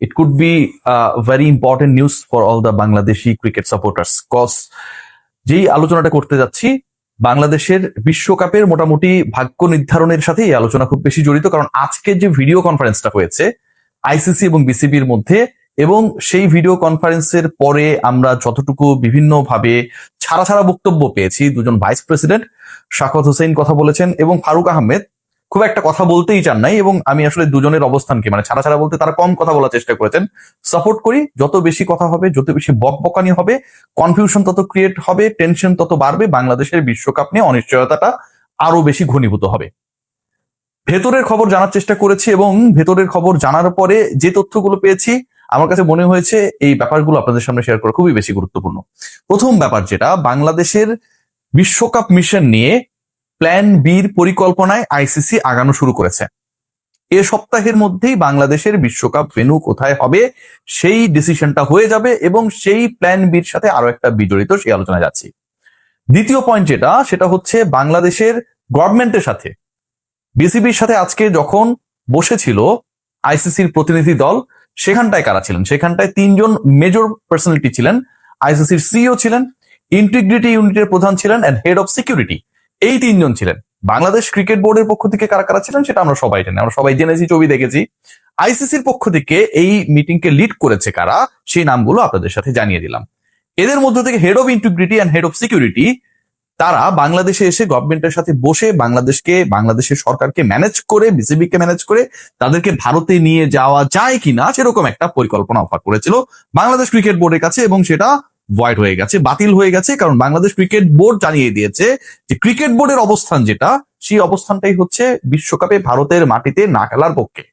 it could be a very important news for all the Bangladeshi cricket supporters. Cause যেই আলোচনাটা করতে যাচ্ছি বাংলাদেশের বিশ্বকাপের মোটামুটি ভাগ্য নির্ধারণের সাথে এই আলোচনা খুব বেশি জড়িত, কারণ আজকে যে ভিডিও কনফারেন্সটা হয়েছে আইসিসি এবং বিসিবির মধ্যে, এবং সেই ভিডিও কনফারেন্সের পরে আমরা যতটুকু বিভিন্ন ভাবে ছাড়া ছাড়া বক্তব্য পেয়েছি, দুজন ভাইস প্রেসিডেন্ট শাকত হোসেন কথা বলেছেন এবং ফারুক আহমেদ খুব একটা কথা বলতেই চান নাই, এবং আমি আসলে দুজনের অবস্থানকে মানে ছাড়া ছাড়া বলতে তারা কম কথা বলার চেষ্টা করেছেন। সাপোর্ট করি, যত বেশি কথা হবে, যত বেশি বকবকানি হবে, কনফিউশন তত ক্রিয়েট হবে, টেনশন তত বাড়বে, বাংলাদেশের বিশ্বকাপ নিয়ে অনিশ্চয়তাটা আরো বেশি ঘনীভূত হবে। ভেতরের খবর জানার চেষ্টা করেছি এবং ভেতরের খবর জানার পরে যে তথ্যগুলো পেয়েছি আমার কাছে মনে হয়েছে এই ব্যাপারগুলো আপনাদের সামনে শেয়ার করা খুবই বেশি গুরুত্বপূর্ণ। প্রথম ব্যাপার যেটা, বাংলাদেশের বিশ্বকাপ মিশন নিয়ে প্ল্যান বির পরিকল্পনায় আইসিসি আগানো শুরু করেছে। এ সপ্তাহের মধ্যেই বাংলাদেশের বিশ্বকাপ ভেন্যু কোথায় হবে সেই ডিসিশনটা হয়ে যাবে, এবং সেই প্ল্যান বির সাথে আরো একটা বিজড়িত, সেই আলোচনায় যাচ্ছি। দ্বিতীয় পয়েন্ট যেটা, সেটা হচ্ছে বাংলাদেশের গভর্নমেন্টের সাথে বিসিবির সাথে আজকে যখন বসেছিল আইসিসির প্রতিনিধি দল, সেখানটায় কারা ছিলেন? সেখানটায় তিনজন মেজর পার্সোনালিটি ছিলেন। আইসিসির সিইও ছিলেন, ইন্টিগ্রিটি ইউনিটের প্রধান ছিলেন, এন্ড হেড অফ সিকিউরিটি, এই তিনজন ছিলেন। বাংলাদেশ ক্রিকেট বোর্ডের পক্ষ থেকে কারা কারা ছিলেন সেটা আমরা সবাই জানি, আমরা সবাই জেনেছি, ছবি দেখেছি। আইসিসির পক্ষ থেকে এই মিটিংকে লিড করেছে কারা, সেই নামগুলো আপনাদের সাথে জানিয়ে দিলাম। এদের মধ্য থেকে head of integrity and head of security, তারা বাংলাদেশে এসে গভর্নমেন্টের সাথে বসে বাংলাদেশের সরকারকে ম্যানেজ করে, বিসিবিকে ম্যানেজ করে তাদেরকে ভারতে নিয়ে যাওয়া যায় কিনা সেরকম একটা পরিকল্পনা অফার করেছিল বাংলাদেশ ক্রিকেট বোর্ডের কাছে, এবং সেটা ভয়েড হয়ে গেছে, বাতিল হয়ে গেছে, কারণ বাংলাদেশ ক্রিকেট বোর্ড জানিয়ে দিয়েছে যে ক্রিকেট বোর্ডের অবস্থান যেটা, সেই অবস্থানটাই হচ্ছে বিশ্বকাপে ভারতের মাটিতে না খেলার পক্ষে।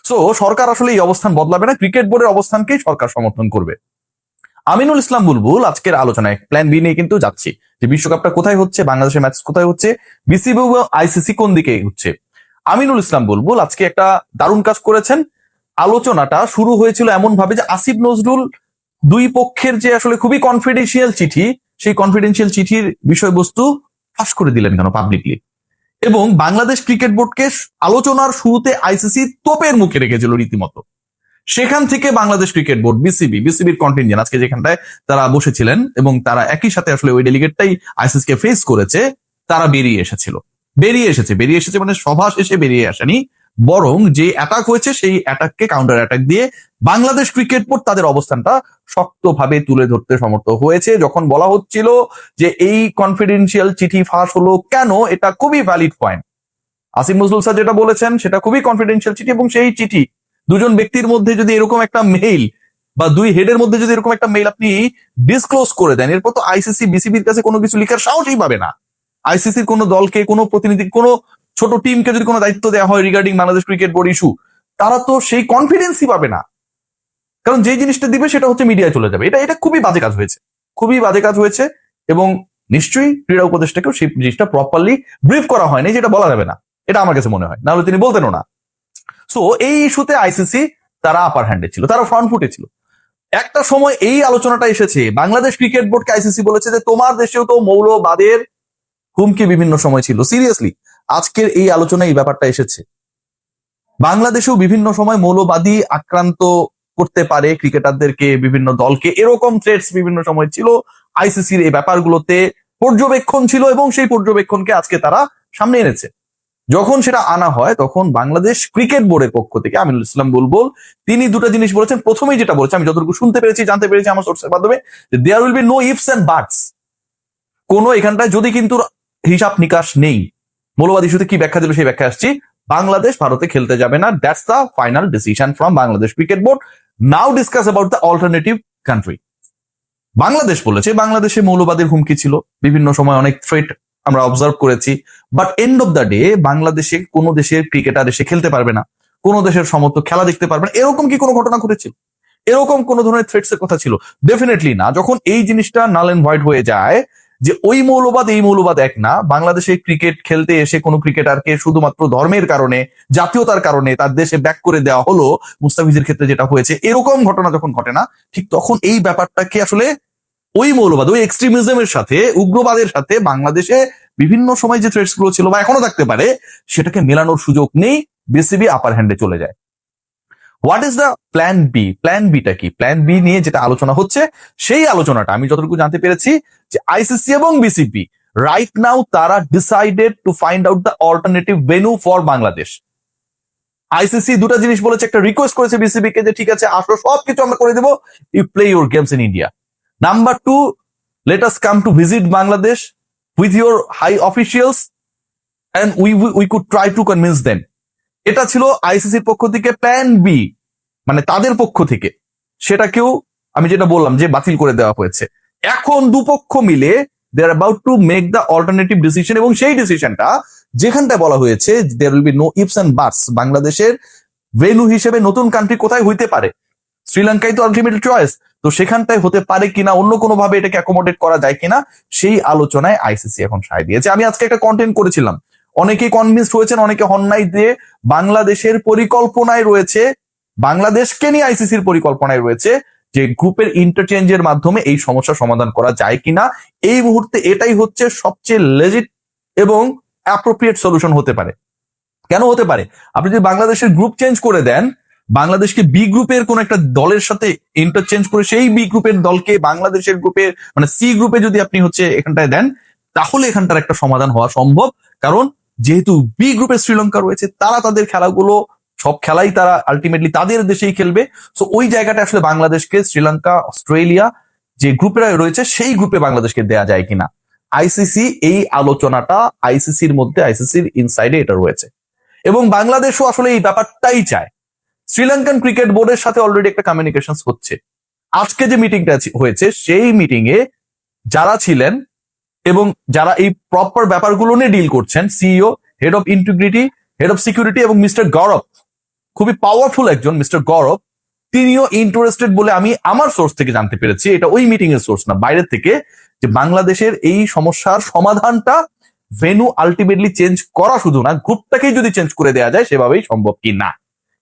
সো সরকার আসলে এই অবস্থান বদলাবে না, ক্রিকেট বোর্ডের অবস্থানকেই সরকার সমর্থন করবে। আমিনুল ইসলাম বুলবুল আজকের আলোচনায় প্ল্যান বি নিয়ে কিন্তু যাচ্ছি, যে বিশ্বকাপটা কোথায় হচ্ছে, বাংলাদেশের ম্যাচ কোথায় হচ্ছে, বিসিবি ও আইসিসি কোন দিকে হচ্ছে। আমিনুল ইসলাম বুলবুল আজকে একটা দারুণ কাজ করেছেন। আলোচনাটা শুরু হয়েছিল এমন ভাবে যে আসিফ নজরুল দুই পক্ষের যে আসলে খুবই কনফিডেন্সিয়াল চিঠি, সেই কনফিডেন্সিয়াল চিঠির বিষয়বস্তু ফাঁস করে দিলেন কেন পাবলিকলি, এবং বাংলাদেশ ক্রিকেট বোর্ডকে আলোচনার শুরুতে আইসিসি তোপের মুখে রেখেছিল রীতিমতো। সেখান থেকে বাংলাদেশ ক্রিকেট বোর্ড, বিসিবির কন্টিনজেন্ট আজকে যেখানটায় তারা বসেছিলেন এবং তারা একই সাথে আসলে ওই ডেলিগেটটাই আইসিসিকে ফেস করেছে, তারা বেরিয়ে এসেছে মানে সভা শেষে বেরিয়ে আসেনি, বরং যে অ্যাটাক হয়েছে সেই অ্যাটাককে কাউন্টার অ্যাটাক দিয়ে বাংলাদেশ ক্রিকেট বোর্ড তাদের অবস্থানটা শক্তভাবে তুলে ধরতে সমর্থ হয়েছে। যখন বলা হচ্ছিল যে এই কনফিডেন্সিয়াল চিঠি ফাঁস হলো কেন, এটা খুবই valid point. Asif Nazrul sir যেটা বলেছেন সেটা খুবই কনফিডেন্সিয়াল চিঠি, এবং সেই চিঠি দুজন ব্যক্তির মধ্যে যদি এরকম একটা মেইল বা দুই হেডের মধ্যে যদি এরকম একটা মেইল আপনি ডিসক্লোজ করে দেন, এরপর তো আইসিসি বিসিবির কাছে কোনো কিছু লিখার সাহসই পাবে না। আইসিসির কোনো দলকে, কোনো প্রতিনিধি, কোনো ছোট টিমকে যদি কোনো দায়িত্ব দেওয়া হয় regarding Bangladesh cricket board issue, তারা তো সেই কনফিডেন্সই পাবে না, কারণ যে জিনিসটা দিবে সেটা হচ্ছে মিডিয়ায় চলে যাবে। এটা খুবই বাজে কাজ হয়েছে, এবং নিশ্চয়ই ক্রীড়া উপদেষ্টাকেও সেই জিনিসটা প্রপারলি ব্রিফ করা হয়নি, যেটা বলা যাবে না, এটা আমার কাছে মনে হয়, নাহলে তিনি বলতেনও না। সো এই ইস্যুতে আইসিসি তারা আপার হ্যান্ডে ছিল, তারা ফ্রন্ট ফুটে ছিল। একটা সময় এই আলোচনাটা এসেছে, বাংলাদেশ ক্রিকেট বোর্ডকে আইসিসি বলেছে যে তোমার দেশেও তো মৌলবাদের হুমকি বিভিন্ন সময় ছিল। সিরিয়াসলি আজকের এই আলোচনায় এই ব্যাপারটা এসেছে, বাংলাদেশেও বিভিন্ন সময় মৌলবাদী আক্রান্ত করতে পারে ক্রিকেটারদেরকে, বিভিন্ন দলকে, এরকম থ্রেটস বিভিন্ন সময় ছিল। আইসিসির এই ব্যাপারগুলোতে পর্যবেক্ষণ ছিল, এবং সেই পর্যবেক্ষণকে আজকে তারা সামনে এনেছে। যখন সেটা আনা হয় তখন বাংলাদেশ ক্রিকেট বোর্ডের পক্ষ থেকে আমিনুল ইসলাম বুলবুল তিনি দুটো জিনিস বলেছেন। প্রথমেই যেটা বলেছে, আমি যতটুকু শুনতে পেরেছি, জানতে পেরেছি আমার সোর্সের মাধ্যমে, there will be no ifs and buts. কোনো এখানটায় যদি কিন্তু হিসাব নিকাশ নেই। মৌলবাদ ইস্যুতে কি ব্যাখ্যা দিল সেই ব্যাখ্যা আসছি। বাংলাদেশ ভারতে খেলতে যাবে না, that's the final decision from Bangladesh cricket board. Now discuss about the alternative country. Bangladesh বলেছে বাংলাদেশে মৌলবাদের হুমকি ছিল, বিভিন্ন সময় অনেক থ্রেট আমরা অবজার্ভ করেছি, but end of the day বাংলাদেশে কোনো দেশের ক্রিকেটার এসে খেলতে পারবে না, কোনো দেশের সমর্থক খেলা দেখতে পারবে না, এরকম কি কোনো ঘটনা ঘটেছিল? এরকম কোন ধরনের থ্রেটস এর কথা ছিল? ডেফিনেটলি না। যখন এই জিনিসটা নাল এন্ড হোয়াইট হয়ে যায় যে ওই মৌলবাদ এই মৌলবাদ এক না, বাংলাদেশে ক্রিকেট খেলতে এসে কোনো ক্রিকেটারকে শুধুমাত্র ধর্মের কারণে, জাতীয়তার কারণে তার দেশে ব্যাক করে দেওয়া হলো, মুস্তাফিজের ক্ষেত্রে যেটা হয়েছে, এরকম ঘটনা যখন ঘটে না, ঠিক তখন এই ব্যাপারটাকে আসলে ওই মৌলবাদ, ওই এক্সট্রিমিজমের সাথে, উগ্রবাদের সাথে বাংলাদেশে বিভিন্ন সময় যে থ্রেটস গুলো ছিল বা এখনো থাকতে পারে, সেটাকে মেলানোর সুযোগ নেই, বিসিবি আপার হ্যান্ডে চলে যায়। What is the plan B? Plan বিটা কি? প্ল্যান বি নিয়ে যেটা আলোচনা হচ্ছে, সেই আলোচনাটা আমি যতটুকু জানতে পেরেছি যে আইসিসি এবং বিসিবি রাইট নাও তারা decided to find out the alternative venue for Bangladesh. ICC দুটা জিনিস বলেছে, একটা রিকোয়েস্ট করেছে বিসিবি কে যে ঠিক আছে আসো, সবকিছু আমরা করে দেবো, you play your games in India. Number two, let us come to visit Bangladesh with your high officials and we could try to convince them. এটা ছিল আইসিসির পক্ষ থেকে প্ল্যান বি, মানে তাদের পক্ষ থেকে। সেটাকেও আমি যেটা বললাম যে বাতিল করে দেওয়া হয়েছে। এখন দুপক্ষ মিলে they are about to make the alternative decision, এবং সেই ডিসিশনটা যেখানটায় বলা হয়েছে there will be no ifs and buts. বাংলাদেশের ভেন্যু হিসেবে নতুন কান্ট্রি কোথায় হইতে পারে? শ্রীলঙ্কাই তো আলটিমেট চয়েস। তো সেখানটায় হতে পারে কিনা, অন্য কোনো ভাবে এটাকে অ্যাকোমোডেট করা যায় কিনা, সেই আলোচনায় আইসিসি এখন সায় দিয়েছে। আমি আজকে একটা কন্টেন্ট করেছিলাম, অনেকে কনভিন্স হয়েছেন, অনেকে হন নাই, দিয়ে বাংলাদেশের পরিকল্পনায় রয়েছে, বাংলাদেশকে নিয়ে আইসিসির পরিকল্পনায় রয়েছে যে গ্রুপের ইন্টারচেঞ্জের মাধ্যমে এই সমস্যার সমাধান করা যায় কিনা। এই মুহূর্তে এটাই হচ্ছে সবচেয়ে লেজিট এবং অ্যাপ্রোপ্রিয়েট সলিউশন হতে পারে। কেন হতে পারে? আপনি যদি বাংলাদেশের গ্রুপ চেঞ্জ করে দেন, বাংলাদেশকে বি গ্রুপের কোন একটা দলের সাথে ইন্টারচেঞ্জ করে সেই বি গ্রুপের দলকে বাংলাদেশের গ্রুপের মানে সি গ্রুপে যদি আপনি হচ্ছে এখানটায় দেন, তাহলে এখানটার একটা সমাধান হওয়া সম্ভব। কারণ যেহেতু বি গ্রুপে শ্রীলঙ্কা রয়েছে, তারা তাদের খেলাগুলো সব খেলাই তারা আলটিমেটলি তাদের দেশেই খেলবে। সো ওই জায়গাটা আসলে বাংলাদেশকে শ্রীলঙ্কা, অস্ট্রেলিয়া যে গ্রুপে রয়েছে সেই গ্রুপে বাংলাদেশকে দেয়া যায় কিনা, আইসিসি এই আলোচনাটা আইসিসির মধ্যে, আইসিসির ইনসাইডে এটা রয়েছে। এবং বাংলাদেশও আসলে এই ব্যাপারটাই চায়। শ্রীলঙ্কান ক্রিকেট বোর্ডের সাথে অলরেডি একটা কমিউনিকেশন হচ্ছে। আজকে যে মিটিংটা হয়েছে সেই মিটিং এ যারা ছিলেন এবং যারা এই প্রপার ব্যাপারগুলো নিয়ে ডিল করছেন, CEO, head of integrity, head of security এবং মিস্টার গৌরব, খুবই পাওয়ারফুল একজন মিস্টার গৌরব, তিনিও ইন্টারেস্টেড বলে আমি আমার সোর্স থেকে জানতে পেরেছি। এটা ওই মিটিং এর সোর্স না, বাইরের থেকে, যে বাংলাদেশের এই সমস্যার সমাধানটা ভেন্যু আলটিমেটলি চেঞ্জ করা শুধু না, গ্রুপটাকেই যদি চেঞ্জ করে দেওয়া যায় সেভাবেই সম্ভব কি না।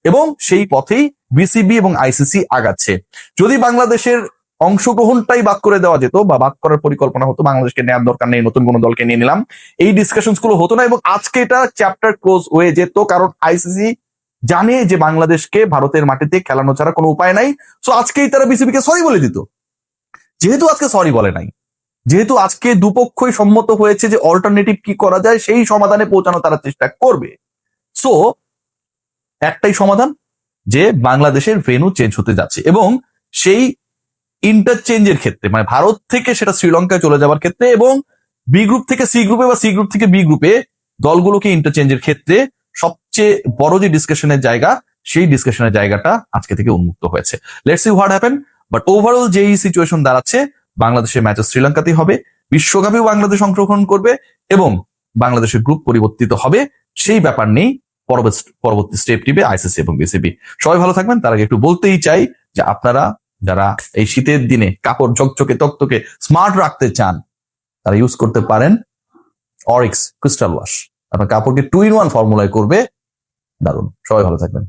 এবং সেই পথেই বিসিবি এবং আইসিসি আগাচ্ছে। যদি বাংলাদেশের অংশগ্রহণটাই বাদ করে দেওয়া যেত বা বাদ করার পরিকল্পনা হতো, বাংলাদেশকে নেওয়ার দরকার নেই, নতুন কোনো দলকে নিয়ে নিলাম, এই ডিসকাশন গুলো হতো না এবং আজকে এটা চ্যাপ্টার ক্লোজ হয়ে যেত। কারণ আইসিসি জানে যে বাংলাদেশকে ভারতের মাটিতে খেলানো ছাড়া কোনো উপায় নাই। সো আজকেই তারা বিসিবিকে সরি বলে দিত। যেহেতু আজকে সরি বলে নাই, যেহেতু আজকে দুপক্ষই সম্মত হয়েছে যে অল্টারনেটিভ কি করা যায় সেই সমাধানে পৌঁছানো তারা চেষ্টা করবে। সো একটাই সমাধান, যে বাংলাদেশের ভেন্যু চেঞ্জ হতে যাচ্ছে এবং সেই ইন্টারচেঞ্জের ক্ষেত্রে, মানে ভারত থেকে সেটা শ্রীলঙ্কায় চলে যাওয়ার ক্ষেত্রে এবং বি গ্রুপ থেকে সি গ্রুপে বা সি গ্রুপ থেকে বি গ্রুপে দলগুলোকে ইন্টারচেঞ্জের ক্ষেত্রে সবচেয়ে বড় যে ডিসকাশনের জায়গা, সেই ডিসকাশনের জায়গাটা আজকে থেকে উন্মুক্ত হয়েছে। Let's see what happen. But overall যেই সিচুয়েশন দাঁড়াচ্ছে, বাংলাদেশের ম্যাচ শ্রীলঙ্কাতেই হবে, বিশ্বকাপেও বাংলাদেশ অংশগ্রহণ করবে এবং বাংলাদেশের গ্রুপ পরিবর্তিত হবে, সেই ব্যাপার নেই। পরবর্তী স্টেপ নিবে আইসিসি এবং বিসিবি। সবাই ভালো থাকবেন। তার আগে একটু বলতেই চাই যে আপনারা যারা এই শীতের দিনে কাপড় ঝকঝকে তকতকে স্মার্ট রাখতে চান, তারা ইউজ করতে পারেন অরিক্স ক্রিস্টাল ওয়াশ। আপনার কাপড়কে 2-in-1 ফর্মুলায় করবে দারুণ। সবাই ভালো থাকবেন।